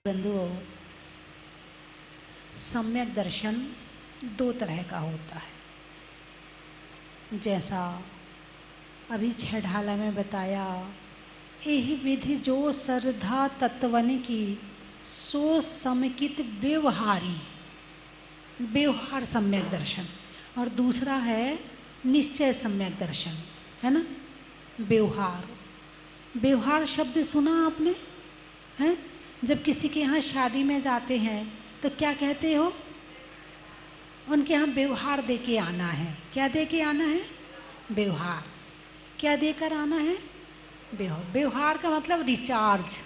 बंधुओं, सम्यक दर्शन दो तरह का होता है। जैसा अभी छठाला में बताया, यही विधि जो श्रद्धा तत्वन की सो समेकित व्यवहारी, व्यवहार सम्यक दर्शन। और दूसरा है निश्चय सम्यक दर्शन, है ना। व्यवहार, व्यवहार शब्द सुना आपने हैं? जब किसी के यहाँ शादी में जाते हैं तो क्या कहते हो? उनके यहाँ व्यवहार दे के आना है। क्या दे के आना है? व्यवहार। क्या देकर आना है? व्यवहार का मतलब रिचार्ज।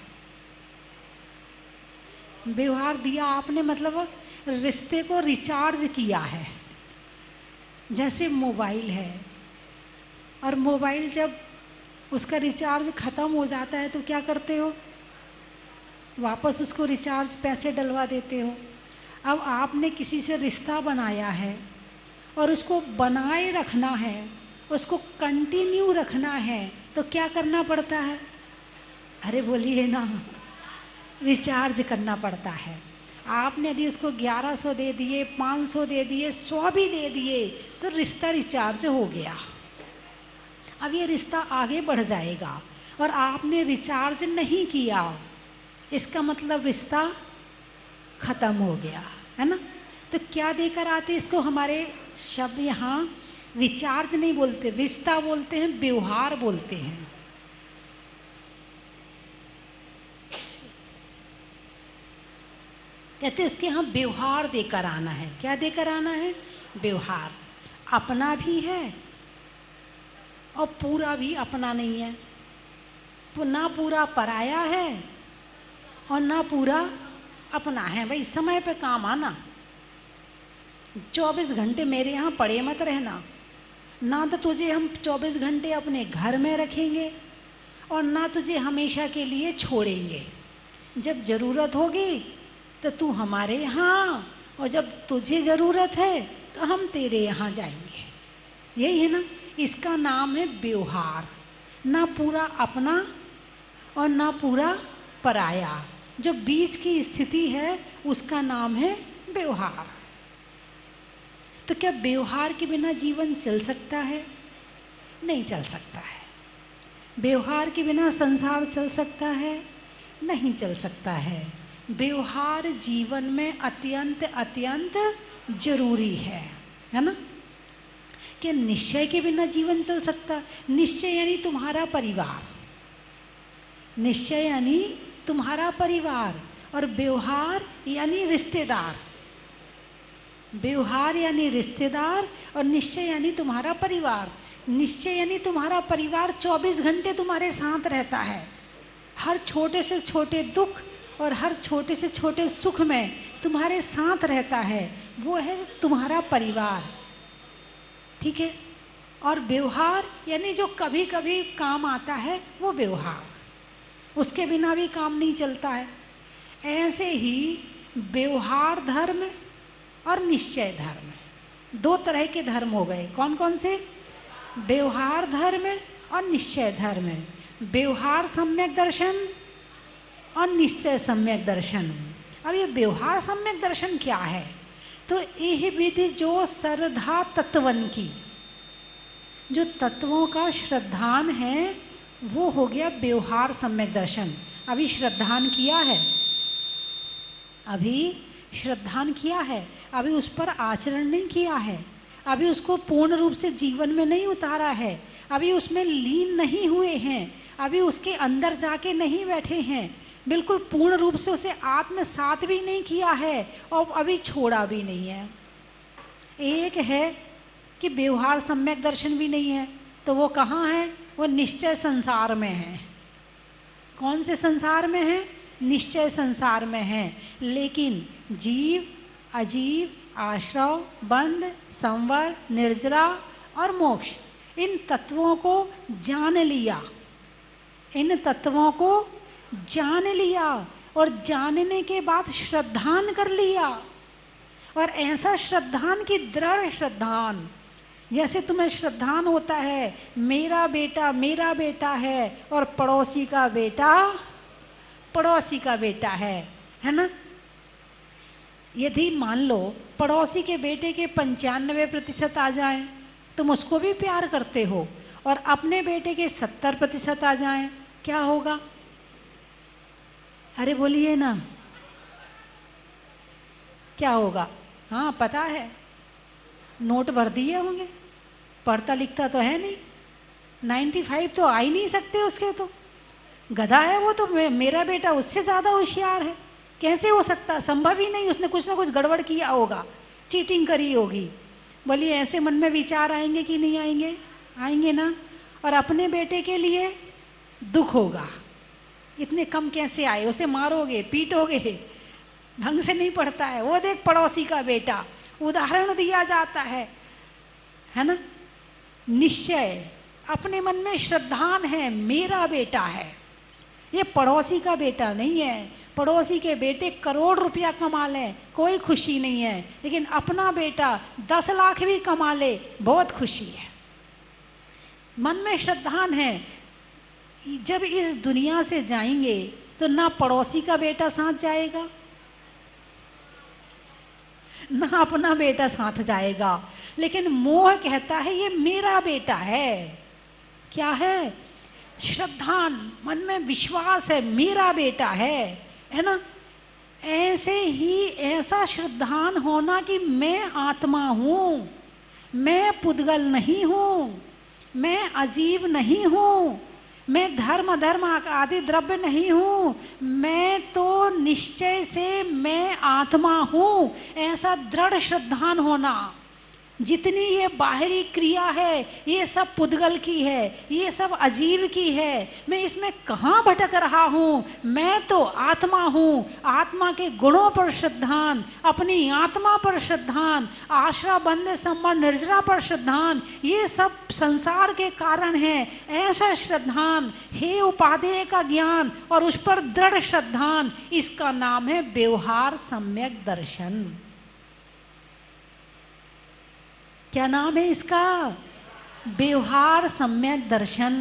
व्यवहार दिया आपने मतलब रिश्ते को रिचार्ज किया है। जैसे मोबाइल है, और मोबाइल जब उसका रिचार्ज ख़त्म हो जाता है तो क्या करते हो? वापस उसको रिचार्ज पैसे डलवा देते हो। अब आपने किसी से रिश्ता बनाया है और उसको बनाए रखना है, उसको कंटिन्यू रखना है, तो क्या करना पड़ता है? अरे बोलिए ना, रिचार्ज करना पड़ता है। आपने यदि उसको 1100 दे दिए, 500 दे दिए, 100 भी दे दिए तो रिश्ता रिचार्ज हो गया। अब ये रिश्ता आगे बढ़ जाएगा और आपने रिचार्ज नहीं किया, इसका मतलब रिश्ता ख़त्म हो गया, है ना। तो क्या देकर आते इसको? हमारे शब्द यहाँ रिचार्ज नहीं बोलते, रिश्ता बोलते हैं, व्यवहार बोलते हैं। कहते उसके यहाँ व्यवहार देकर आना है। क्या देकर आना है? व्यवहार। अपना भी है और पूरा भी अपना नहीं है, ना पूरा पराया है और ना पूरा अपना है। भाई समय पे काम आना, 24 घंटे मेरे यहाँ पड़े मत रहना। ना तो तुझे हम 24 घंटे अपने घर में रखेंगे और ना तुझे हमेशा के लिए छोड़ेंगे। जब ज़रूरत होगी तो तू हमारे यहाँ, और जब तुझे ज़रूरत है तो हम तेरे यहाँ जाएंगे। यही है ना, इसका नाम है व्यवहार। ना पूरा अपना और ना पूरा पराया, जो बीच की स्थिति है उसका नाम है व्यवहार। तो क्या व्यवहार के बिना जीवन चल सकता है? नहीं चल सकता है। व्यवहार के बिना संसार चल सकता है? नहीं चल सकता है। व्यवहार जीवन में अत्यंत अत्यंत जरूरी है ना। क्या निश्चय के बिना जीवन चल सकता? निश्चय यानी तुम्हारा परिवार, निश्चय यानी तुम्हारा परिवार, और व्यवहार यानी रिश्तेदार। व्यवहार यानी रिश्तेदार और निश्चय यानी तुम्हारा परिवार। निश्चय यानी तुम्हारा परिवार 24 घंटे तुम्हारे साथ रहता है। हर छोटे से छोटे दुख और हर छोटे से छोटे सुख में तुम्हारे साथ रहता है, वो है तुम्हारा परिवार। ठीक है। और व्यवहार यानी जो कभी कभी काम आता है वो व्यवहार, उसके बिना भी काम नहीं चलता है। ऐसे ही व्यवहार धर्म और निश्चय धर्म, दो तरह के धर्म हो गए। कौन कौन से? व्यवहार धर्म और निश्चय धर्म। व्यवहार सम्यक दर्शन और निश्चय सम्यक दर्शन। अब ये व्यवहार सम्यक दर्शन क्या है? तो यह विधि जो श्रद्धा तत्वन की, जो तत्वों का श्रद्धान है, वो हो गया व्यवहार सम्यक दर्शन। अभी श्रद्धान किया है, अभी श्रद्धान किया है, अभी उस पर आचरण नहीं किया है, अभी उसको पूर्ण रूप से जीवन में नहीं उतारा है, अभी उसमें लीन नहीं हुए हैं, अभी उसके अंदर जाके नहीं बैठे हैं, बिल्कुल पूर्ण रूप से उसे आत्मसात भी नहीं किया है और अभी छोड़ा भी नहीं है। एक है कि व्यवहार सम्यक दर्शन भी नहीं है, तो वो कहाँ है? वो निश्चय संसार में है। कौन से संसार में है? निश्चय संसार में है। लेकिन जीव, अजीव, आश्रव, बंध, संवर, निर्जरा और मोक्ष, इन तत्वों को जान लिया, इन तत्वों को जान लिया और जानने के बाद श्रद्धान कर लिया। और ऐसा श्रद्धान की दृढ़ श्रद्धान जैसे तुम्हें श्रद्धान होता है मेरा बेटा है और पड़ोसी का बेटा है ना। यदि मान लो पड़ोसी के बेटे के 95% आ जाएं, तुम उसको भी प्यार करते हो, और अपने बेटे के 70% आ जाएं, क्या होगा? अरे बोलिए ना, क्या होगा? हाँ पता है, नोट भर दिए होंगे, पढ़ता लिखता तो है नहीं, 95 तो आ ही नहीं सकते उसके, तो गधा है वो तो, मेरा बेटा उससे ज़्यादा होशियार है, कैसे हो सकता? संभव ही नहीं, उसने कुछ ना कुछ गड़बड़ किया होगा, चीटिंग करी होगी। बोलिए ऐसे मन में विचार आएंगे कि नहीं आएंगे? आएंगे ना। और अपने बेटे के लिए दुख होगा, इतने कम कैसे आए, उसे मारोगे पीटोगे, ढंग से नहीं पढ़ता है, वो देख पड़ोसी का बेटा, उदाहरण दिया जाता है ना। निश्चय अपने मन में श्रद्धान है मेरा बेटा है, ये पड़ोसी का बेटा नहीं है। पड़ोसी के बेटे करोड़ रुपया कमा लें कोई खुशी नहीं है, लेकिन अपना बेटा 10 लाख भी कमा ले बहुत खुशी है। मन में श्रद्धान है। जब इस दुनिया से जाएंगे तो ना पड़ोसी का बेटा साथ जाएगा ना अपना बेटा साथ जाएगा, लेकिन मोह कहता है ये मेरा बेटा है। क्या है? श्रद्धान, मन में विश्वास है मेरा बेटा है ना। ऐसे ही ऐसा श्रद्धान होना कि मैं आत्मा हूँ, मैं पुद्गल नहीं हूँ, मैं अजीब नहीं हूँ, मैं धर्म अधर्म आदि द्रव्य नहीं हूँ, मैं तो निश्चय से मैं आत्मा हूँ, ऐसा दृढ़ श्रद्धान होना। जितनी ये बाहरी क्रिया है ये सब पुद्गल की है, ये सब अजीब की है, मैं इसमें कहाँ भटक रहा हूँ, मैं तो आत्मा हूँ। आत्मा के गुणों पर श्रद्धान, अपनी आत्मा पर श्रद्धान, आश्रा बंद संबंध निर्जरा पर श्रद्धान, ये सब संसार के कारण हैं। ऐसा श्रद्धान, हे उपादेय का ज्ञान और उस पर दृढ़ श्रद्धान, इसका नाम है व्यवहार सम्यक दर्शन। क्या नाम है इसका? व्यवहार सम्यक दर्शन।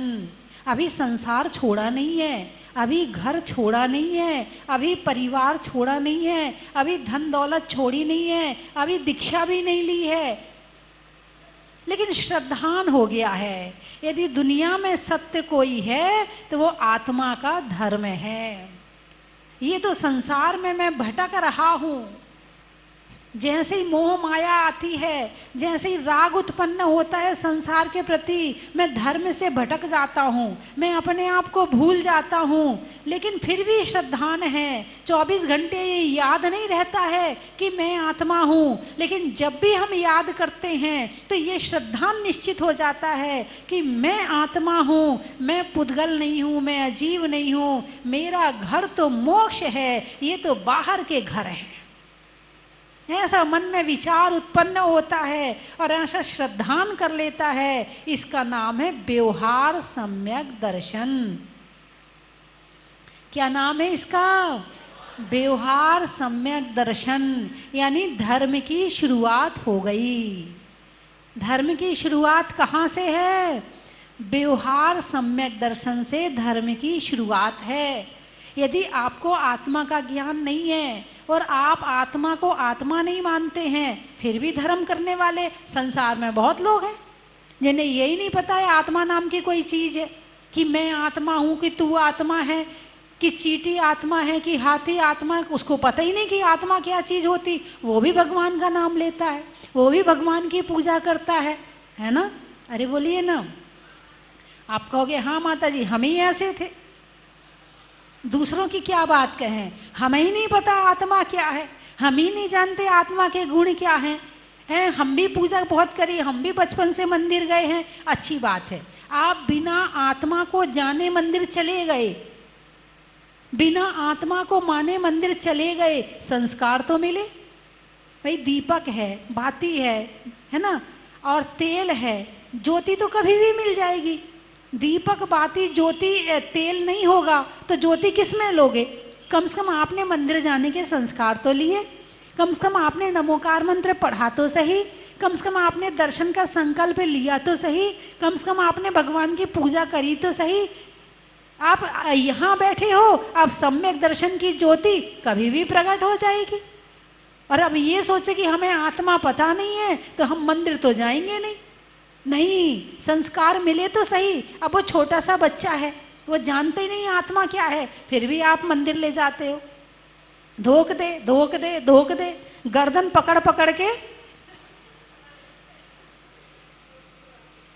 अभी संसार छोड़ा नहीं है, अभी घर छोड़ा नहीं है, अभी परिवार छोड़ा नहीं है, अभी धन दौलत छोड़ी नहीं है, अभी दीक्षा भी नहीं ली है, लेकिन श्रद्धान हो गया है। यदि दुनिया में सत्य कोई है तो वो आत्मा का धर्म है। ये तो संसार में मैं भटक रहा हूँ, जैसे ही मोह माया आती है, जैसे ही राग उत्पन्न होता है संसार के प्रति, मैं धर्म से भटक जाता हूँ, मैं अपने आप को भूल जाता हूँ, लेकिन फिर भी श्रद्धान है। 24 घंटे ये याद नहीं रहता है कि मैं आत्मा हूँ, लेकिन जब भी हम याद करते हैं तो ये श्रद्धान निश्चित हो जाता है कि मैं आत्मा हूँ, मैं पुद्गल नहीं हूँ, मैं अजीब नहीं हूँ, मेरा घर तो मोक्ष है, ये तो बाहर के घर हैं। ऐसा मन में विचार उत्पन्न होता है और ऐसा श्रद्धान कर लेता है, इसका नाम है व्यवहार सम्यक दर्शन। क्या नाम है इसका? व्यवहार सम्यक दर्शन। यानी धर्म की शुरुआत हो गई। धर्म की शुरुआत कहाँ से है? व्यवहार सम्यक दर्शन से धर्म की शुरुआत है। यदि आपको आत्मा का ज्ञान नहीं है और आप आत्मा को आत्मा नहीं मानते हैं, फिर भी धर्म करने वाले संसार में बहुत लोग हैं जिन्हें यही नहीं पता है आत्मा नाम की कोई चीज़ है, कि मैं आत्मा हूँ, कि तू आत्मा है, कि चींटी आत्मा है, कि हाथी आत्मा है। उसको पता ही नहीं कि आत्मा क्या चीज़ होती। वो भी भगवान का नाम लेता है, वो भी भगवान की पूजा करता है ना। अरे बोलिए ना। आप कहोगे हाँ माता जी हम ही ऐसे थे, दूसरों की क्या बात कहें, हमें ही नहीं पता आत्मा क्या है, हम ही नहीं जानते आत्मा के गुण क्या हैं। हम भी पूजा बहुत करी, हम भी बचपन से मंदिर गए हैं, अच्छी बात है। आप बिना आत्मा को जाने मंदिर चले गए, बिना आत्मा को माने मंदिर चले गए, संस्कार तो मिले। भाई दीपक है, बाती है ना, और तेल है, ज्योति तो कभी भी मिल जाएगी। दीपक बाती ज्योति तेल नहीं होगा तो ज्योति किस में लोगे? कम से कम आपने मंदिर जाने के संस्कार तो लिए, कम से कम आपने नमोकार मंत्र पढ़ा तो सही, कम से कम आपने दर्शन का संकल्प लिया तो सही, कम से कम आपने भगवान की पूजा करी तो सही। आप यहाँ बैठे हो, आप सम्यक दर्शन की ज्योति कभी भी प्रकट हो जाएगी। और अब ये सोचे कि हमें आत्मा पता नहीं है तो हम मंदिर तो जाएंगे नहीं। नहीं, संस्कार मिले तो सही। अब वो छोटा सा बच्चा है, वो जानते ही नहीं आत्मा क्या है, फिर भी आप मंदिर ले जाते हो। धोख दे धोख दे धोख दे, गर्दन पकड़ पकड़ के,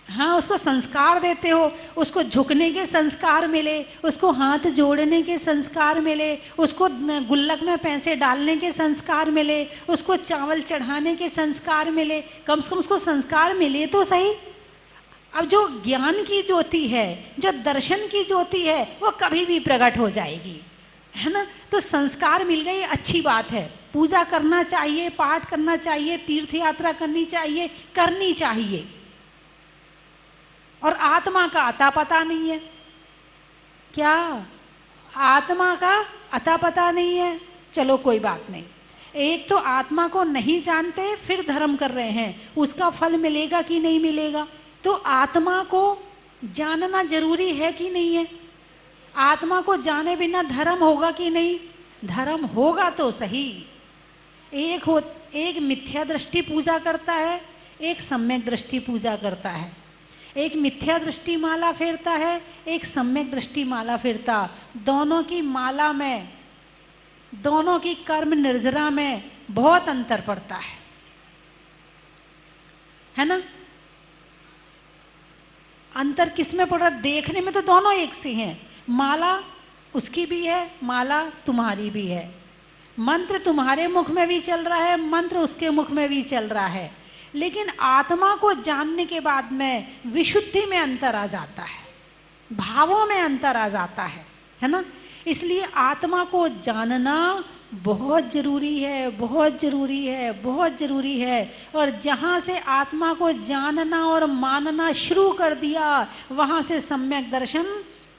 हाँ, उसको संस्कार देते हो, उसको झुकने के संस्कार मिले, उसको हाथ जोड़ने के संस्कार मिले, उसको गुल्लक में पैसे डालने के संस्कार मिले, उसको चावल चढ़ाने के संस्कार मिले, कम से कम उसको संस्कार मिले तो सही। अब जो ज्ञान की ज्योति है, जो दर्शन की ज्योति है, वो कभी भी प्रकट हो जाएगी, है ना। तो संस्कार मिल गए, अच्छी बात है। पूजा करना चाहिए, पाठ करना चाहिए, तीर्थ यात्रा करनी चाहिए, करनी चाहिए। और आत्मा का अता पता नहीं है। क्या आत्मा का अता पता नहीं है? चलो कोई बात नहीं। एक तो आत्मा को नहीं जानते फिर धर्म कर रहे हैं, उसका फल मिलेगा कि नहीं मिलेगा? तो आत्मा को जानना जरूरी है कि नहीं है? आत्मा को जाने बिना धर्म होगा कि नहीं? धर्म होगा तो सही। एक मिथ्या दृष्टि पूजा करता है, एक सम्यक दृष्टि पूजा करता है। एक मिथ्या दृष्टि माला फेरता है, एक सम्यक दृष्टि माला फेरता। दोनों की माला में, दोनों की कर्म निर्जरा में बहुत अंतर पड़ता है ना। अंतर किस में पड़ रहा? देखने में तो दोनों एक से हैं। माला उसकी भी है, माला तुम्हारी भी है। मंत्र तुम्हारे मुख में भी चल रहा है, मंत्र उसके मुख में भी चल रहा है। लेकिन आत्मा को जानने के बाद में विशुद्धि में अंतर आ जाता है, भावों में अंतर आ जाता है ना। इसलिए आत्मा को जानना बहुत जरूरी है, बहुत जरूरी है, बहुत जरूरी है। और जहाँ से आत्मा को जानना और मानना शुरू कर दिया, वहाँ से सम्यक दर्शन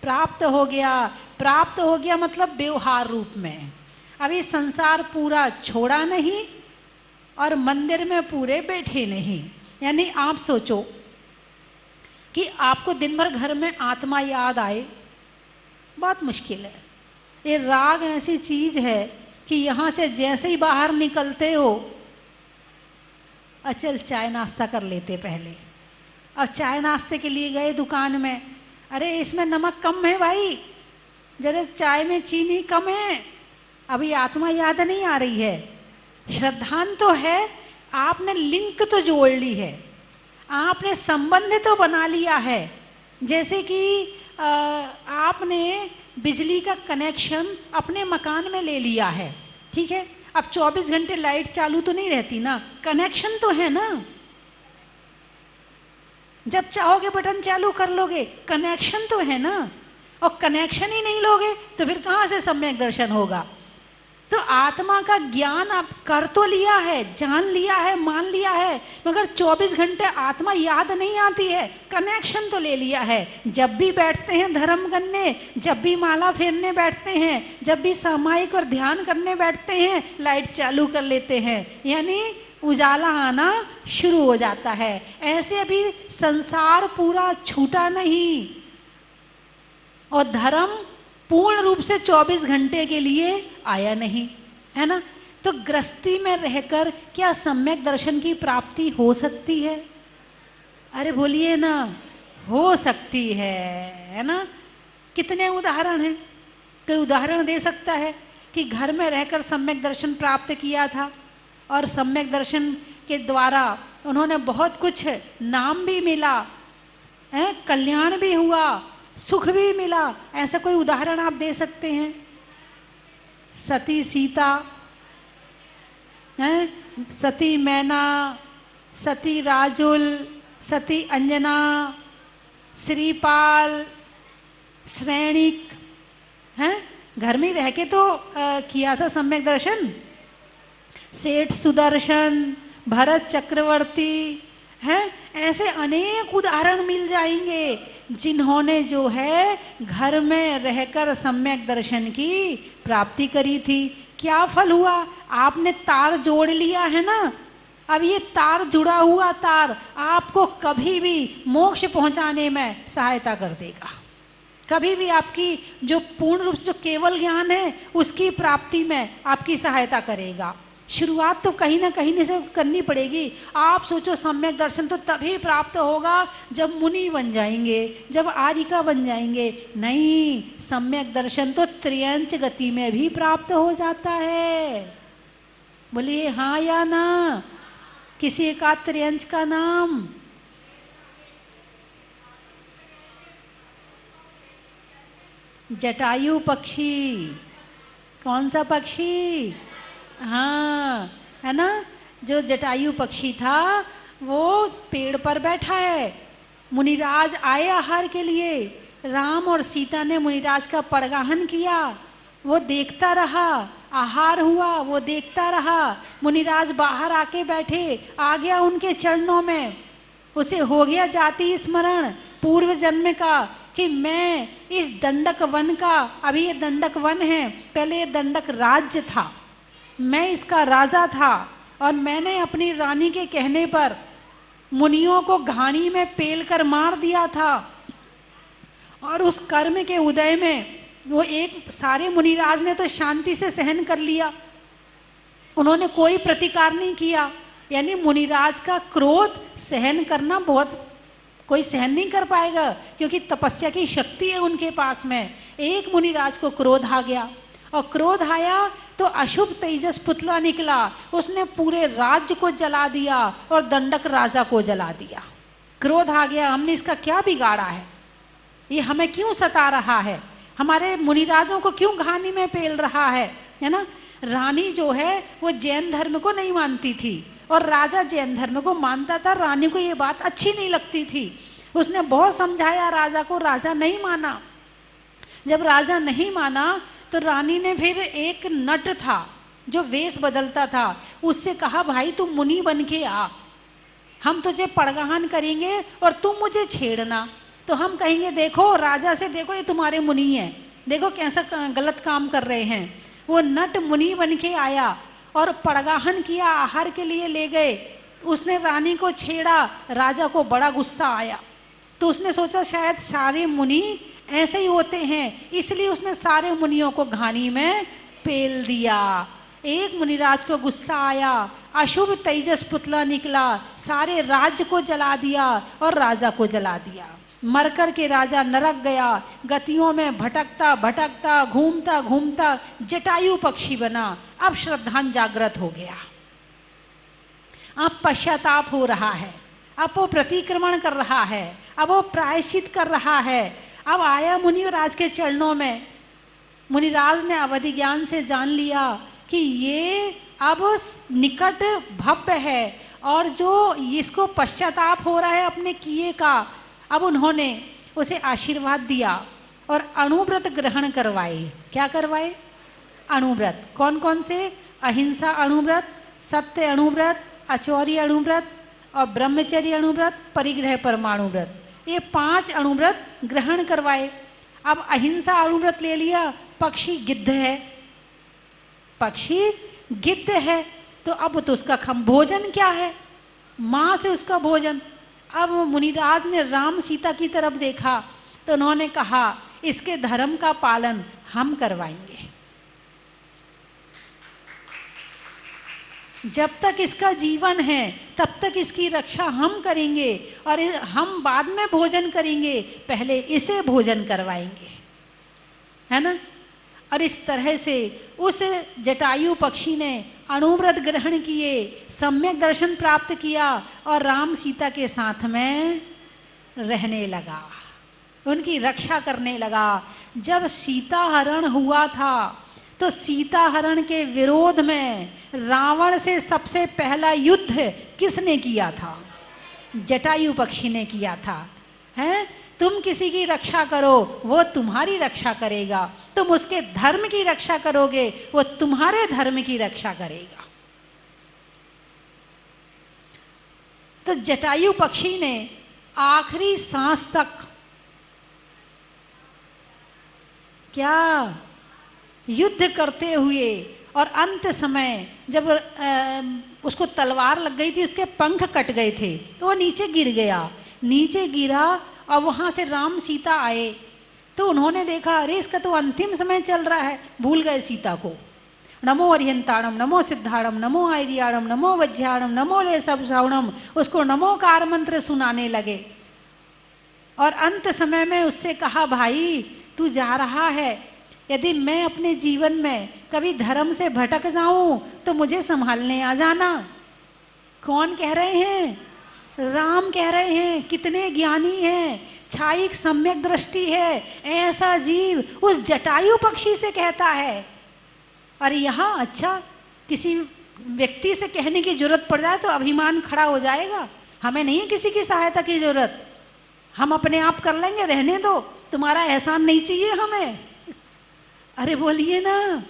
प्राप्त हो गया। प्राप्त हो गया मतलब व्यवहार रूप में। अभी संसार पूरा छोड़ा नहीं और मंदिर में पूरे बैठे नहीं। यानी आप सोचो कि आपको दिन भर घर में आत्मा याद आए, बहुत मुश्किल है। ये राग ऐसी चीज़ है कि यहाँ से जैसे ही बाहर निकलते हो, चल चाय नाश्ता कर लेते पहले। अब चाय नाश्ते के लिए गए दुकान में, अरे इसमें नमक कम है भाई, जरा चाय में चीनी कम है। अभी आत्मा याद नहीं आ रही है, श्रद्धान तो है, आपने लिंक तो जोड़ ली है, आपने संबंध तो बना लिया है। जैसे कि आपने बिजली का कनेक्शन अपने मकान में ले लिया है, ठीक है। अब 24 घंटे लाइट चालू तो नहीं रहती ना, कनेक्शन तो है ना। जब चाहोगे बटन चालू कर लोगे, कनेक्शन तो है ना। और कनेक्शन ही नहीं लोगे तो फिर कहाँ से सम्यक दर्शन होगा? तो आत्मा का ज्ञान आप कर तो लिया है, जान लिया है, मान लिया है, मगर 24 घंटे आत्मा याद नहीं आती है। कनेक्शन तो ले लिया है। जब भी बैठते हैं धर्म करने, जब भी माला फेरने बैठते हैं, जब भी सामायिक और ध्यान करने बैठते हैं, लाइट चालू कर लेते हैं, यानी उजाला आना शुरू हो जाता है। ऐसे अभी संसार पूरा छूटा नहीं और धर्म पूर्ण रूप से 24 घंटे के लिए आया नहीं, है ना। तो गृहस्थी में रहकर क्या सम्यक दर्शन की प्राप्ति हो सकती है? अरे बोलिए ना, हो सकती है ना। कितने उदाहरण हैं? कोई उदाहरण दे सकता है कि घर में रहकर सम्यक दर्शन प्राप्त किया था और सम्यक दर्शन के द्वारा उन्होंने बहुत कुछ नाम भी मिला, कल्याण भी हुआ, सुख भी मिला? ऐसा कोई उदाहरण आप दे सकते हैं? सती सीता, सती मैना, सती राजुल, सती अंजना, श्रीपाल, श्रेणिक, हैं, घर में रह के तो किया था सम्यक दर्शन। सेठ सुदर्शन, भरत चक्रवर्ती, हैं, ऐसे अनेक उदाहरण मिल जाएंगे जिन्होंने जो है घर में रहकर सम्यक दर्शन की प्राप्ति करी थी। क्या फल हुआ? आपने तार जोड़ लिया है ना, अब ये तार, जुड़ा हुआ तार आपको कभी भी मोक्ष पहुंचाने में सहायता कर देगा, कभी भी आपकी जो पूर्ण रूप से जो केवल ज्ञान है उसकी प्राप्ति में आपकी सहायता करेगा। शुरुआत तो कहीं ना कहीं से करनी पड़ेगी। आप सोचो सम्यक दर्शन तो तभी प्राप्त होगा जब मुनि बन जाएंगे, जब आर्यिका बन जाएंगे। नहीं, सम्यक दर्शन तो त्रियंच गति में भी प्राप्त हो जाता है। बोलिए हाँ या ना, किसी एकाध त्रियंच का नाम। जटायु पक्षी। कौन सा पक्षी? हाँ, है ना, जो जटायु पक्षी था वो पेड़ पर बैठा है। मुनिराज आए आहार के लिए, राम और सीता ने मुनिराज का पड़गाहन किया, वो देखता रहा, आहार हुआ, वो देखता रहा। मुनिराज बाहर आके बैठे, आ गया उनके चरणों में, उसे हो गया जाति स्मरण पूर्व जन्म का कि मैं इस दंडक वन का, अभी ये दंडक वन है, पहले ये दंडक राज्य था, मैं इसका राजा था और मैंने अपनी रानी के कहने पर मुनियों को घानी में पेल कर मार दिया था। और उस कर्म के उदय में वो एक सारे मुनिराज ने तो शांति से सहन कर लिया, उन्होंने कोई प्रतिकार नहीं किया। यानी मुनिराज का क्रोध सहन करना बहुत, कोई सहन नहीं कर पाएगा क्योंकि तपस्या की शक्ति है उनके पास में। एक मुनिराज को क्रोध आ गया और क्रोध आया तो अशुभ तेजस पुतला निकला, उसने पूरे राज्य को जला दिया और दंडक राजा को जला दिया। क्रोध आ गया, हमने इसका क्या बिगाड़ा है, ये हमें क्यों सता रहा है, हमारे मुनिराजों को क्यों घानी में पेल रहा है ना। रानी जो है वो जैन धर्म को नहीं मानती थी और राजा जैन धर्म को मानता था। रानी को ये बात अच्छी नहीं लगती थी, उसने बहुत समझाया राजा को, राजा नहीं माना। जब राजा नहीं माना तो रानी ने फिर एक नट था जो वेश बदलता था, उससे कहा भाई तू मुनि बन के आ, हम तुझे पड़गाहन करेंगे और तुम मुझे छेड़ना। तो हम कहेंगे देखो राजा से, देखो ये तुम्हारे मुनि हैं, देखो कैसा गलत काम कर रहे हैं। वो नट मुनि बन के आया और पड़गाहन किया, आहार के लिए ले गए, उसने रानी को छेड़ा, राजा को बड़ा गुस्सा आया। तो उसने सोचा शायद सारे मुनि ऐसे ही होते हैं, इसलिए उसने सारे मुनियों को घानी में पेल दिया। एक मुनिराज को गुस्सा आया, अशुभ तेजस पुतला निकला, सारे राज्य को जला दिया और राजा को जला दिया। मरकर के राजा नरक गया, गतियों में भटकता भटकता घूमता घूमता जटायु पक्षी बना। अब श्रद्धान जागृत हो गया, अब पश्चाताप हो रहा है, अब वो प्रतिक्रमण कर रहा है, अब वो प्रायश्चित कर रहा है। अब आया मुनिराज के चरणों में, मुनिराज ने अवधि ज्ञान से जान लिया कि ये अब निकट भव्य है और जो इसको पश्चाताप हो रहा है अपने किए का। अब उन्होंने उसे आशीर्वाद दिया और अणुव्रत ग्रहण करवाए। क्या करवाए? अणुव्रत। कौन कौन से? अहिंसा अणुव्रत, सत्य अणुव्रत, अचौर्य अणुव्रत और ब्रह्मचर्य अणुव्रत, परिग्रह परमाणु व्रत, ये 5 अणुव्रत ग्रहण करवाए। अब अहिंसा अणुव्रत ले लिया, पक्षी गिद्ध है, पक्षी गिद्ध है तो अब तो उसका भोजन क्या है? माँ से उसका भोजन। अब मुनिराज ने राम सीता की तरफ देखा तो उन्होंने कहा इसके धर्म का पालन हम करवाएंगे, जब तक इसका जीवन है तब तक इसकी रक्षा हम करेंगे और हम बाद में भोजन करेंगे, पहले इसे भोजन करवाएंगे, है ना। और इस तरह से उस जटायु पक्षी ने अणुव्रत ग्रहण किए, सम्यक दर्शन प्राप्त किया और राम सीता के साथ में रहने लगा, उनकी रक्षा करने लगा। जब सीता हरण हुआ था तो सीता हरण के विरोध में रावण से सबसे पहला युद्ध किसने किया था? जटायु पक्षी ने किया था। हैं, तुम किसी की रक्षा करो वो तुम्हारी रक्षा करेगा, तुम उसके धर्म की रक्षा करोगे वो तुम्हारे धर्म की रक्षा करेगा। तो जटायु पक्षी ने आखिरी सांस तक क्या युद्ध करते हुए और अंत समय जब उसको तलवार लग गई थी, उसके पंख कट गए थे, तो वो नीचे गिर गया। नीचे गिरा और वहाँ से राम सीता आए, तो उन्होंने देखा अरे इसका तो अंतिम समय चल रहा है, भूल गए सीता को। नमो अरिहंताणम, नमो सिद्धाणम, नमो आर्याणम, नमो वज्राणम, नमो ले सब श्रावणम, उसको नमोकार मंत्र सुनाने लगे। और अंत समय में उससे कहा भाई तू जा रहा है, यदि मैं अपने जीवन में कभी धर्म से भटक जाऊं तो मुझे संभालने आ जाना। कौन कह रहे हैं? राम कह रहे हैं। कितने ज्ञानी हैं, छायिक सम्यक दृष्टि है, ऐसा जीव उस जटायु पक्षी से कहता है। और यहाँ अच्छा किसी व्यक्ति से कहने की जरूरत पड़ जाए तो अभिमान खड़ा हो जाएगा। हमें नहीं है किसी की सहायता की जरूरत, हम अपने आप कर लेंगे, रहने दो, तुम्हारा एहसान नहीं चाहिए हमें। अरे बोलिए ना।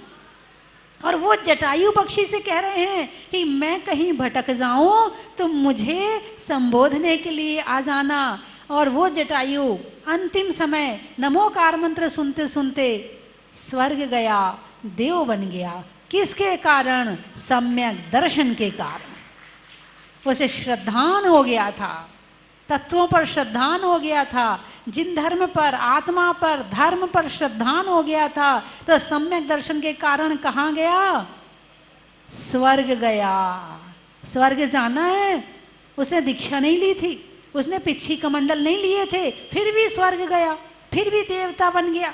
और वो जटायु पक्षी से कह रहे हैं कि मैं कहीं भटक जाऊं तो मुझे संबोधने के लिए आ जाना। और वो जटायु अंतिम समय नमोकार मंत्र सुनते सुनते स्वर्ग गया, देव बन गया। किसके कारण? सम्यक दर्शन के कारण। उसे श्रद्धान हो गया था, तत्वों पर श्रद्धान हो गया था, जिन धर्म पर, आत्मा पर, धर्म पर श्रद्धान हो गया था, तो सम्यक दर्शन के कारण कहाँ गया? स्वर्ग गया। स्वर्ग जाना है। उसने दीक्षा नहीं ली थी, उसने पिछी कमंडल नहीं लिए थे, फिर भी स्वर्ग गया, फिर भी देवता बन गया।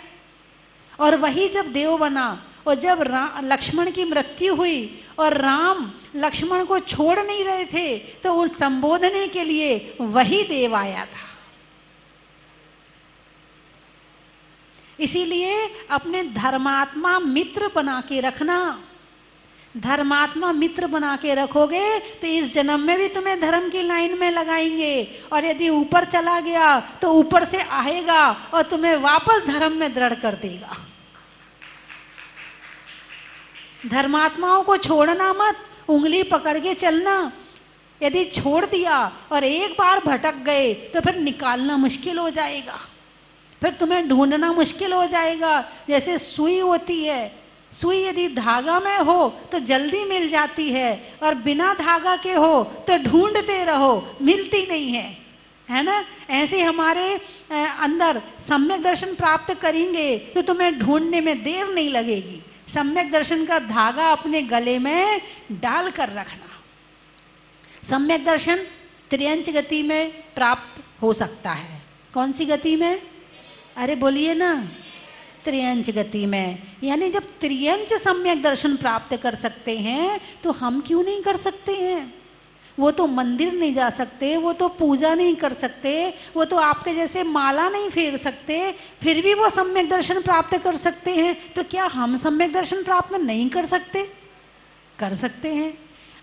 और वही जब देव बना और जब लक्ष्मण की मृत्यु हुई और राम लक्ष्मण को छोड़ नहीं रहे थे, तो उन संबोधने के लिए वही देव आया था। इसीलिए अपने धर्मात्मा मित्र बना के रखना। धर्मात्मा मित्र बना के रखोगे तो इस जन्म में भी तुम्हें धर्म की लाइन में लगाएंगे, और यदि ऊपर चला गया तो ऊपर से आएगा और तुम्हें वापस धर्म में दृढ़ कर देगा। धर्मात्माओं को छोड़ना मत, उंगली पकड़ के चलना। यदि छोड़ दिया और एक बार भटक गए तो फिर निकालना मुश्किल हो जाएगा, फिर तुम्हें ढूंढना मुश्किल हो जाएगा। जैसे सुई होती है, सुई यदि धागा में हो तो जल्दी मिल जाती है, और बिना धागा के हो तो ढूंढते रहो, मिलती नहीं है ना। ऐसे हमारे अंदर सम्यक दर्शन प्राप्त करेंगे तो तुम्हें ढूंढने में देर नहीं लगेगी। सम्यक दर्शन का धागा अपने गले में डाल कर रखना। सम्यक दर्शन त्रियंच गति में प्राप्त हो सकता है। कौन सी गति में? अरे बोलिए ना। त्रियंच गति में। यानी जब त्रियंच सम्यक दर्शन प्राप्त कर सकते हैं तो हम क्यों नहीं कर सकते हैं? वो तो मंदिर नहीं जा सकते, वो तो पूजा नहीं कर सकते, वो तो आपके जैसे माला नहीं फेर सकते, फिर भी वो सम्यक दर्शन प्राप्त कर सकते हैं। तो क्या हम सम्यक दर्शन प्राप्त नहीं कर सकते? कर सकते हैं।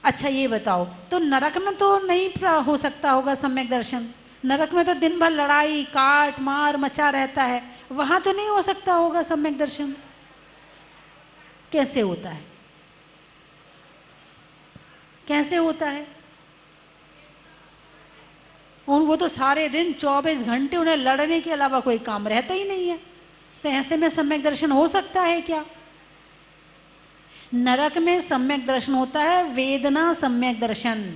अच्छा ये बताओ, तो नरक में तो नहीं हो सकता होगा सम्यक दर्शन? नरक में तो दिन भर लड़ाई काट मार मचा रहता है, वहां तो नहीं हो सकता होगा सम्यक दर्शन? कैसे होता है? कैसे होता है? वो तो सारे दिन 24 घंटे उन्हें लड़ने के अलावा कोई काम रहता ही नहीं है, तो ऐसे में सम्यक दर्शन हो सकता है क्या? नरक में सम्यक दर्शन होता है वेदना सम्यक दर्शन।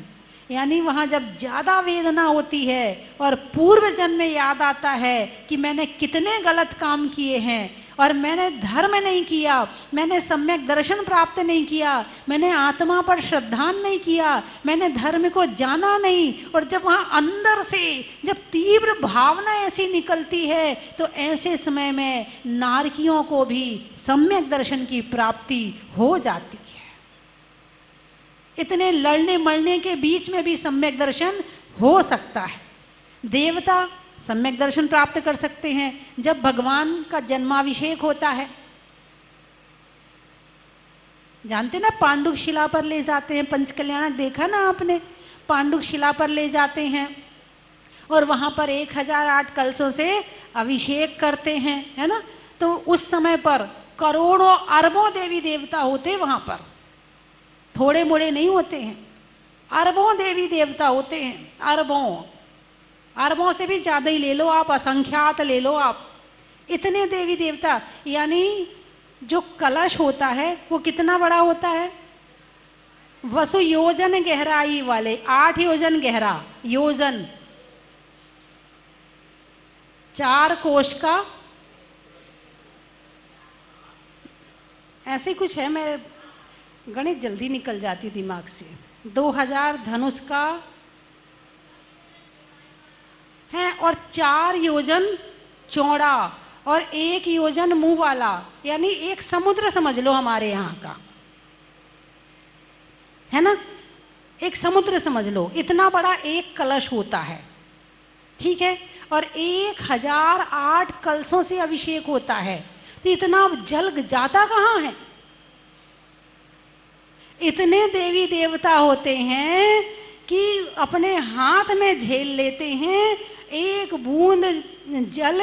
यानी वहाँ जब ज़्यादा वेदना होती है और पूर्व जन्म में याद आता है कि मैंने कितने गलत काम किए हैं और मैंने धर्म नहीं किया, मैंने सम्यक दर्शन प्राप्त नहीं किया, मैंने आत्मा पर श्रद्धान नहीं किया, मैंने धर्म को जाना नहीं, और जब वहाँ अंदर से जब तीव्र भावना ऐसी निकलती है तो ऐसे समय में नारकियों को भी सम्यक दर्शन की प्राप्ति हो जाती है। इतने लड़ने मरने के बीच में भी सम्यक दर्शन हो सकता है। देवता सम्यक दर्शन प्राप्त कर सकते हैं जब भगवान का जन्माभिषेक होता है। जानते ना, पांडुक शिला पर ले जाते हैं, पंचकल्याणक देखा ना आपने, पांडुक शिला पर ले जाते हैं और वहां पर 1008 कलशों से अभिषेक करते हैं, है ना। तो उस समय पर करोड़ों अरबों देवी देवता होते वहां पर, थोड़े मोड़े नहीं होते हैं, अरबों देवी देवता होते हैं, अरबों, अरबों से भी ज़्यादा ही ले लो आप, असंख्यात ले लो आप, इतने देवी देवता। यानी जो कलश होता है वो कितना बड़ा होता है? वसु योजन गहराई वाले, 8 योजन गहरा, योजन 4 कोश का, ऐसे कुछ है, मैं गणित जल्दी निकल जाती दिमाग से। 2000 धनुष का है और 4 योजन चौड़ा और 1 योजन मुंह वाला, यानी एक समुद्र समझ लो हमारे यहाँ का, है ना, एक समुद्र समझ लो, इतना बड़ा एक कलश होता है, ठीक है। और 1008 कलशों से अभिषेक होता है, तो इतना जल जाता कहाँ है? इतने देवी देवता होते हैं कि अपने हाथ में झेल लेते हैं, एक बूंद जल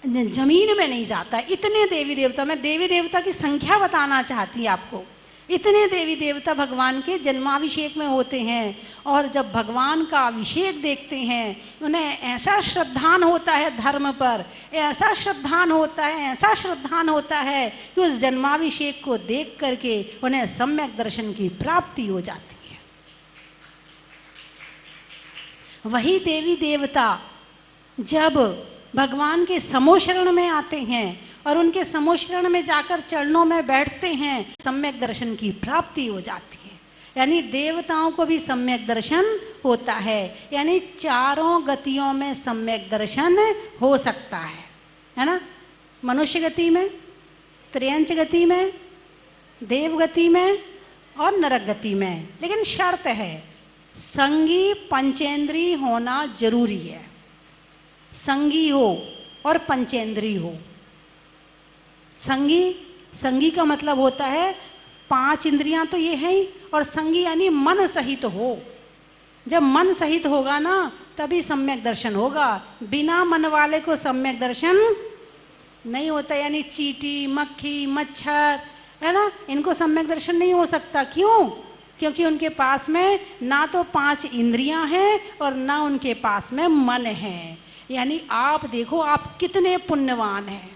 जमीन में नहीं जाता। इतने देवी देवता, मैं देवी देवता की संख्या बताना चाहती हूँ आपको। इतने देवी देवता भगवान के जन्माभिषेक में होते हैं, और जब भगवान का अभिषेक देखते हैं उन्हें ऐसा श्रद्धान होता है धर्म पर, ऐसा श्रद्धान होता है, ऐसा श्रद्धान होता है कि उस जन्माभिषेक को देख करके उन्हें सम्यक दर्शन की प्राप्ति हो जाती है। वही देवी देवता जब भगवान के समोशरण में आते हैं और उनके समोशरण में जाकर चरणों में बैठते हैं, सम्यक दर्शन की प्राप्ति हो जाती है। यानी देवताओं को भी सम्यक दर्शन होता है, यानी चारों गतियों में सम्यक दर्शन हो सकता है ना। मनुष्य गति में, त्र्यंच गति में, देव गति में और नरक गति में। लेकिन शर्त है, संगी पंचेंद्री होना जरूरी है। संगी हो और पंचेंद्री हो। संगी का मतलब होता है 5 इंद्रियां तो ये हैं ही, और संगी यानी मन सहित हो। जब मन सहित होगा ना तभी सम्यक दर्शन होगा। बिना मन वाले को सम्यक दर्शन नहीं होता। यानी चींटी, मक्खी, मच्छर, है ना, इनको सम्यक दर्शन नहीं हो सकता। क्यों? क्योंकि उनके पास में ना तो 5 इंद्रियां हैं और ना उनके पास में मन है। यानी आप देखो आप कितने पुण्यवान हैं।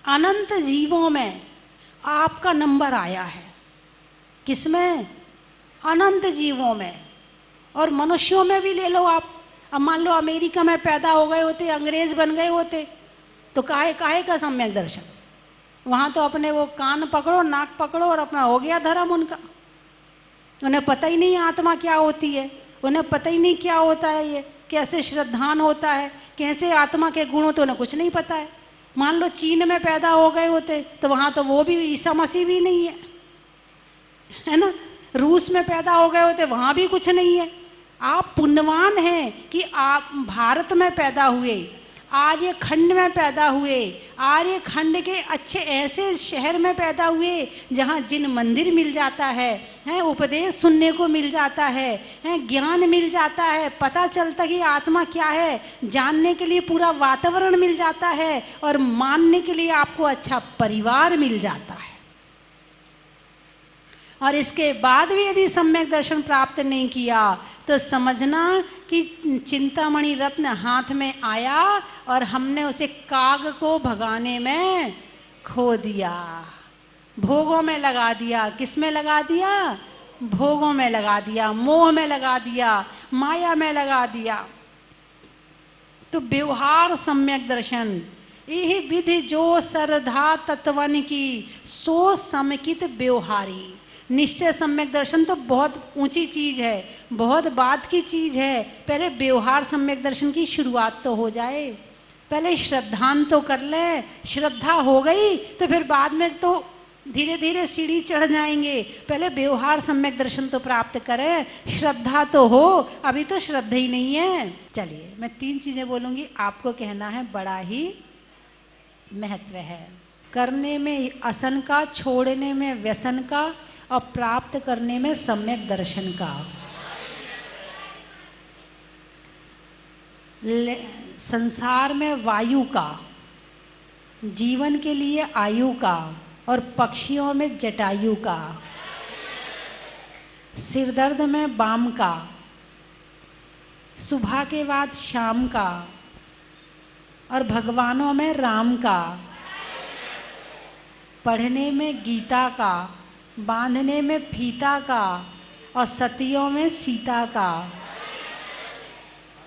अनंत जीवों में आपका नंबर आया है। किसमें? अनंत जीवों में। और मनुष्यों में भी ले लो आप। अब मान लो अमेरिका में पैदा हो गए होते, अंग्रेज बन गए होते, तो काहे का सम्यक दर्शन? वहाँ तो अपने वो कान पकड़ो, नाक पकड़ो और अपना हो गया धर्म उनका। उन्हें पता ही नहीं आत्मा क्या होती है, उन्हें पता ही नहीं क्या होता है, ये कैसे श्रद्धान होता है, कैसे आत्मा के गुण, तो उन्हें कुछ नहीं पता है। मान लो चीन में पैदा हो गए होते तो वहाँ तो वो भी ईसा मसीह भी नहीं है ना। रूस में पैदा हो गए होते, वहाँ भी कुछ नहीं है। आप पुण्यवान हैं कि आप भारत में पैदा हुए, आर्य खंड में पैदा हुए, आर्य खंड के अच्छे ऐसे शहर में पैदा हुए जहाँ जिन मंदिर मिल जाता है, उपदेश सुनने को मिल जाता है, ज्ञान मिल जाता है, पता चलता कि आत्मा क्या है, जानने के लिए पूरा वातावरण मिल जाता है, और मानने के लिए आपको अच्छा परिवार मिल जाता है। और इसके बाद भी यदि सम्यक दर्शन प्राप्त नहीं किया तो समझना कि चिंतामणि रत्न हाथ में आया और हमने उसे काग को भगाने में खो दिया, भोगों में लगा दिया। किस में लगा दिया? भोगों में लगा दिया, मोह में लगा दिया, माया में लगा दिया। तो व्यवहार सम्यक दर्शन, यही विधि जो श्रद्धा तत्वन की सो समकित व्यवहारी। निश्चय सम्यक दर्शन तो बहुत ऊंची चीज़ है, बहुत बाद की चीज़ है। पहले व्यवहार सम्यक दर्शन की शुरुआत तो हो जाए, पहले श्रद्धान तो कर ले। श्रद्धा हो गई तो फिर बाद में तो धीरे धीरे सीढ़ी चढ़ जाएंगे। पहले व्यवहार सम्यक दर्शन तो प्राप्त करें, श्रद्धा तो हो। अभी तो श्रद्धा ही नहीं है। चलिए मैं 3 चीज़ें बोलूँगी, आपको कहना है बड़ा ही महत्व है। करने में असन का, छोड़ने में व्यसन का, और प्राप्त करने में सम्यक दर्शन का। संसार में वायु का, जीवन के लिए आयु का, और पक्षियों में जटायु का, सिरदर्द में बाम का, सुबह के बाद शाम का, और भगवानों में राम का, पढ़ने में गीता का, बांधने में फीता का और सतियों में सीता का,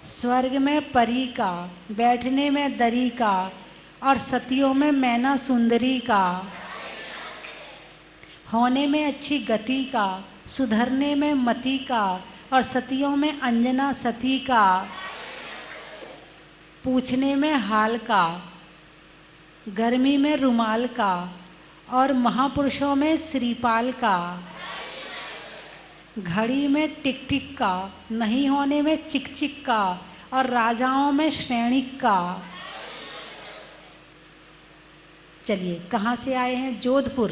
स्वर्ग में परी का, बैठने में दरी का और सतियों में मैना सुंदरी का, होने में अच्छी गति का, सुधरने में मति का और सतियों में अंजना सती का, पूछने में हाल का, गर्मी में रुमाल का और महापुरुषों में श्रीपाल का, घड़ी में टिक टिक का, नहीं होने में चिक चिक का और राजाओं में श्रेणिक का। चलिए, कहाँ से आए हैं? जोधपुर।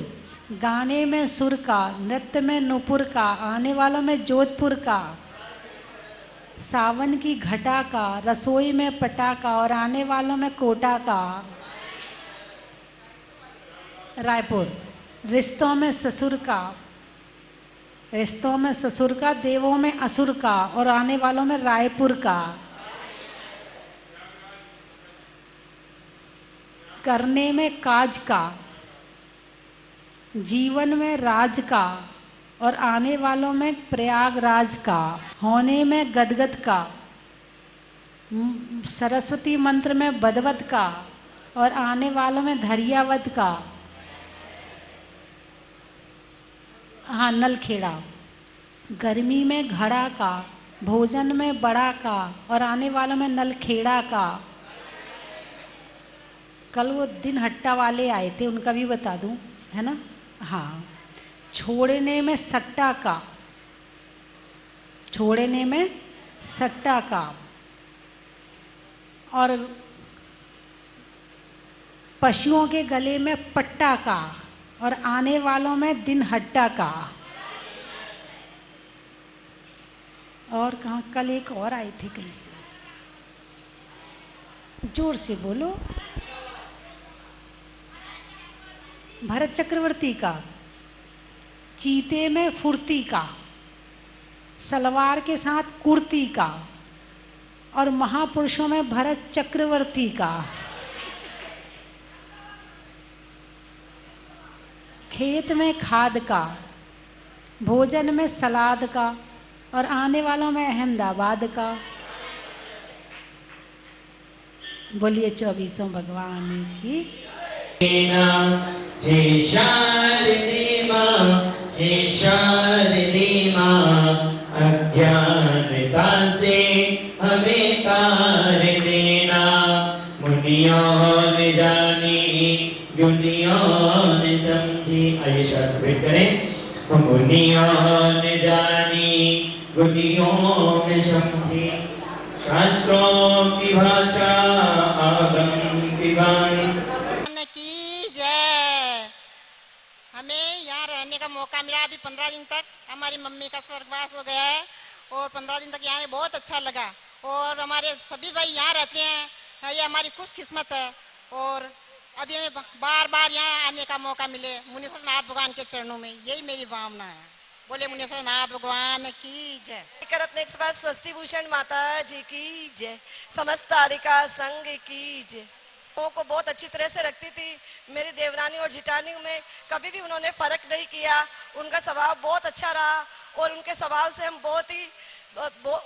गाने में सुर का, नृत्य में नूपुर का, आने वालों में जोधपुर का, सावन की घटा का, रसोई में पटाखा और आने वालों में कोटा का। रायपुर। रिश्तों में ससुर का, रिश्तों में ससुर का, देवों में असुर का और आने वालों में रायपुर का। करने में काज का, जीवन में राज का और आने वालों में प्रयागराज का। होने में गदगद का, सरस्वती मंत्र में बदवत का और आने वालों में धरियावत का। हाँ, नलखेड़ा। गर्मी में घड़ा का, भोजन में बड़ा का और आने वालों में नलखेड़ा का। कल वो दिन हट्टा वाले आए थे, उनका भी बता दूं, है ना? हाँ। छोड़ने में सट्टा का, छोड़ने में सट्टा का और पशुओं के गले में पट्टा का और आने वालों में दिन हट्टा का। और कहाँ? कल एक और आए थे कहीं से, जोर से बोलो। भरत चक्रवर्ती का। चीते में फुर्ती का, सलवार के साथ कुर्ती का और महापुरुषों में भरत चक्रवर्ती का। खेत में खाद का, भोजन में सलाद का और आने वालों में अहमदाबाद का। बोलिए 24 भगवान की। हे शारदे माँ, हे शारदे माँ, अज्ञानता से हमें तार देना। मुनियों ने जानी, गुनियों ने समझी। आइए शास्त्र करें। मुनियों ने जानी, गुनियों ने समझी। शास्त्रों की भाषा, आगम की वाणी। हमें यहाँ रहने का मौका मिला। अभी 15 दिन तक हमारी मम्मी का स्वर्गवास हो गया है और 15 दिन तक यहाँ बहुत अच्छा लगा। और हमारे सभी भाई यहाँ रहते हैं, ये हमारी खुशकिस्मत है। और अभी हमें बार बार यहाँ आने का मौका मिले मुनीश्वर नाथ भगवान के चरणों में, यही मेरी भावना है। बोले मुनीश्वर नाथ भगवान की जय। रत्न एक्सप्रेस स्वस्ति भूषण माता जी की जय, समस्त तारिका संघ की जय। को बहुत अच्छी तरह से रखती थी। मेरी देवरानी और जिटानी में कभी भी उन्होंने फर्क नहीं किया। उनका स्वभाव बहुत अच्छा रहा और उनके स्वभाव से हम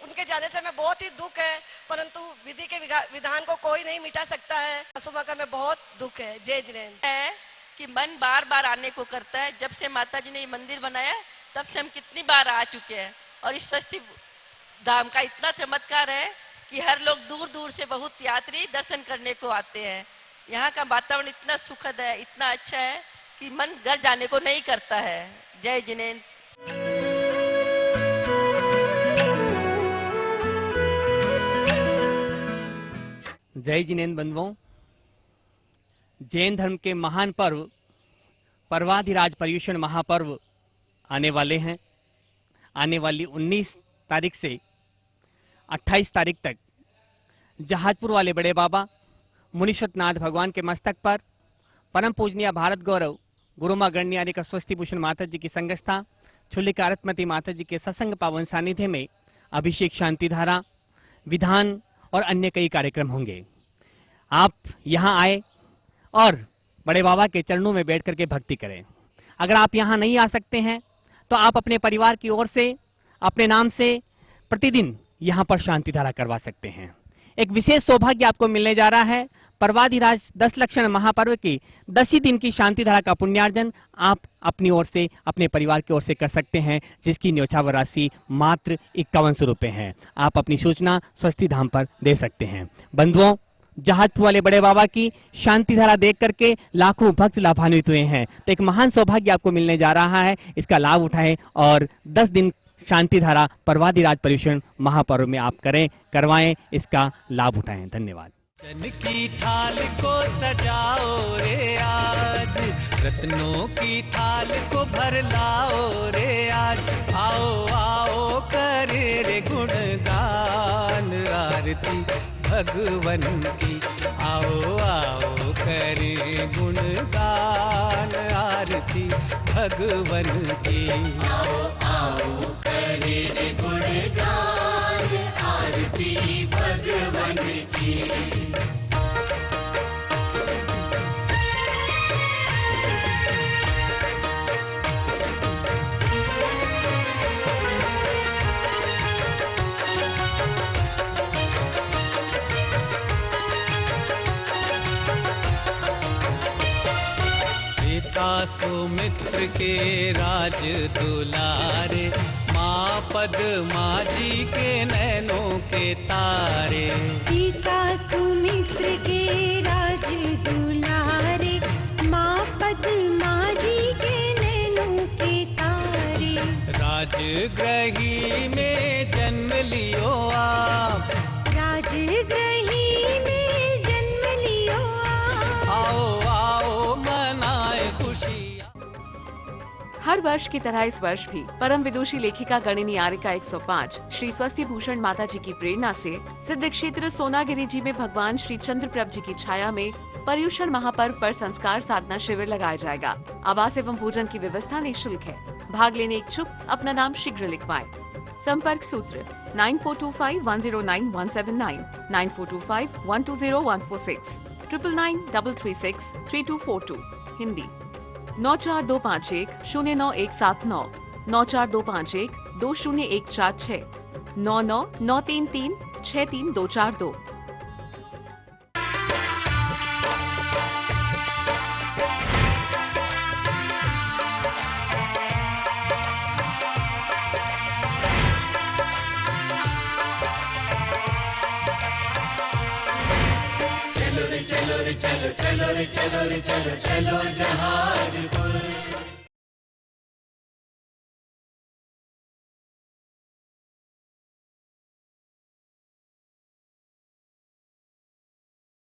उनके जाने से हमें बहुत ही दुख है, परंतु विधि के विधान को कोई नहीं मिटा सकता है। सुमा का में बहुत दुख है। जय जिनेन्द्र। है कि मन बार बार आने को करता है। जब से माता जी ने ये मंदिर बनाया तब से हम कितनी बार आ चुके हैं और इस स्वस्ति धाम का इतना चमत्कार है कि हर लोग दूर दूर से बहुत यात्री दर्शन करने को आते हैं। यहाँ का वातावरण इतना सुखद है, इतना अच्छा है कि मन घर जाने को नहीं करता है। जय जिनेन्द्र। जय जिनेन्द्र बंधुओं। जैन धर्म के महान पर्व पर्वाधिराज पर्युषण महापर्व आने वाले हैं। आने वाली 19 तारीख से 28 तारीख तक जहाजपुर वाले बड़े बाबा मुनीश्वर नाथ भगवान के मस्तक पर परम पूजनीय भारत गौरव गुरु मां गणनियारी का स्वस्ति भूषण माता जी की संगस्था छुल्लिका रत्मती माता जी के सत्संग पावन सानिध्य में अभिषेक, शांति धारा, विधान और अन्य कई कार्यक्रम होंगे। आप यहाँ आए और बड़े बाबा के चरणों में बैठ करके भक्ति करें। अगर आप यहाँ नहीं आ सकते हैं तो आप अपने परिवार की ओर से अपने नाम से प्रतिदिन यहाँ पर शांति धारा करवा सकते हैं। एक विशेष सौभाग्य आपको मिलने जा रहा है। पर्वाधिराज 10 लक्षण महापर्व की 10 ही दिन की शांति धारा का पुण्यार्जन आप अपनी ओर से, अपने परिवार की ओर से कर सकते हैं, जिसकी न्यौछावर राशि मात्र 5100 रुपये है। आप अपनी सूचना स्वस्ति धाम पर दे सकते हैं। बंधुओं, जहाजपुर वाले बड़े बाबा की शांति धारा देख करके लाखों भक्त लाभान्वित हुए हैं। तो एक महान सौभाग्य आपको मिलने जा रहा है, इसका लाभ उठाएं और 10 दिन शांति धारा पर्वाधिराज पर्युषण महापर्व में आप करवाएं, इसका लाभ उठाएं। धन्यवाद। चन की थाल को सजाओ रे आज, रत्नों की थाल को भर लाओ रे आज। आओ आओ करे रे गुणगान आरती भगवन की। आओ आओ करे गुणगान आरती भगवन की। आओ आओ करे रे गुणगान आरती भगवन की। सुमित्र के राज दुलारे, माँ पद्मा जी के नैनों के तारे। पिता सुमित्र के राज दुलारे, माँ पद्मा जी के नैनों के तारे। राजगृही में जन्म लियो आप, राजगृही में जन्म लियो आप। आओ आओ मनाए खुशी। हर वर्ष की तरह इस वर्ष भी परम विदुषी लेखिका गणिनी आर्यिका 105 श्री स्वस्ति भूषण माता जी की प्रेरणा से सिद्ध क्षेत्र सोनागिरी जी में भगवान श्री चंद्रप्रभ जी की छाया में पर्युषण महापर्व पर संस्कार साधना शिविर लगाया जाएगा। आवास एवं भोजन की व्यवस्था निःशुल्क है। भाग लेने इच्छुक अपना नाम शीघ्र लिखवाएं। संपर्क सूत्र 9425109179, 9425120146, 9993363242। हिंदी 9425109179, 9425120146, 9993363242। चलो रे चलो रे चलो, चलो रे चलो रे चलो, चलो जहाजपुर।